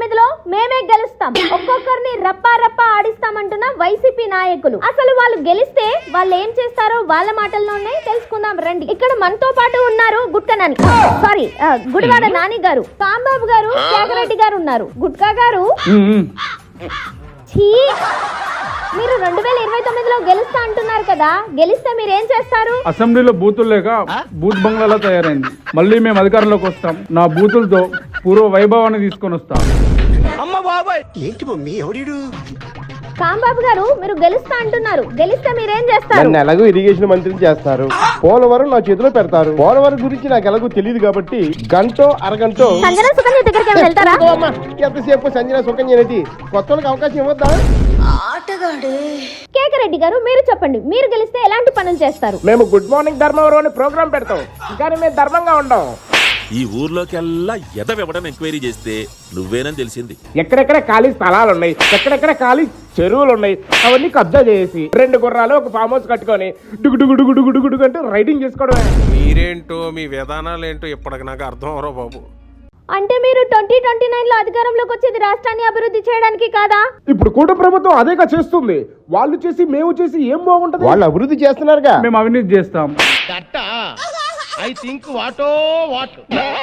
2029లో మేమే గెలుస్తాం, ఒక్కొక్కరిని రప్పా రప్పా ఆడిస్తామంటున్న వైసీపీ నాయకులు. అసలు వాళ్ళు గెలిస్తే వాళ్ళు ఏం చేస్తారో వాళ్ళ మాటల్లోనే తెలుసుకుందాం రండి. ఇక్కడ మనతో పాటు ఉన్నారు గుడివాడ నాని గారు, కాంబాబు గారు, కేకరెడ్డి గారు ఉన్నారు. గుట్కా గారు, మీరు 2029లో గెలుస్తా అంటున్నారు కదా, గెలిస్తే మీరు ఏం చేస్తారు? అసెంబ్లీలో బూతులు లేక బూత్ బంగ్లాలా తయారైంది. మళ్ళీ మేము అధికారంలోకి వస్తాం, నా బూతులతో పూర్వ వైభవాన్ని తీసుకొని వస్తాం. కాంబాబు గారు, మీరు గెలుస్తా అంటున్నారు, గెలిస్తే మీరేం చేస్తారు? ఎలాగో ఇరిగేషన్ మంత్రిని చేస్తారు, పోలవరం నా చేతిలో పెడతారు. పోలవరం గురించి నాకు ఎలాగో తెలియదు కాబట్టి గంటో అరగంటో సంజన సుకన్య దగ్గరికి వెళ్తారా? ఎంతసేపు సంజన సుకన్య అనేది కొత్త వాళ్ళకి అవకాశం ఇవ్వద్దా? కేకరెడ్డి గారు, మీరు చెప్పండి, మీరు గెలిస్తే ఎలాంటి పనులు చేస్తారు? మేము గుడ్ మార్నింగ్ ధర్మవరం అని ప్రోగ్రామ్ పెడతాం, కానీ మేము ధర్మంగా ఉండం. ఈ ఊర్లోకెల్లా ఎదవెవడని ఎంక్వైరీ చేస్తే నువ్వేనని తెలిసింది. ఎక్కడెక్కడ ఖాళీ స్థలాలు ఉన్నాయి, ఎక్కడెక్కడ ఖాళీ చెరువులు ఉన్నాయి, అవన్నీ కబ్జా చేసి 2 గుర్రాలు ఒక ఫామ్ హౌస్ కట్టుకొని డుగుడుగుడుగుడుగుడుగు అంటే రైడింగ్ చేసుకోవడమే. మీరేంటో మీ విధానాలు ఏంటో ఇప్పటికి నాకు అర్థం అవరో బాబు. అంటే మీరు 2029లో అధికారంలోకి వచ్చేది రాష్ట్రాన్ని అభివృద్ధి చేయడానికి కాదా? ఇప్పుడు కూటమి ప్రభుత్వం అదేగా చేస్తుంది. వాళ్ళు చేసి మేము చేసి ఏం బాగుంటది? వాళ్ళు అభివృద్ధి చేస్తున్నారుగా, మేము అవినీతి చేస్తాం. I think what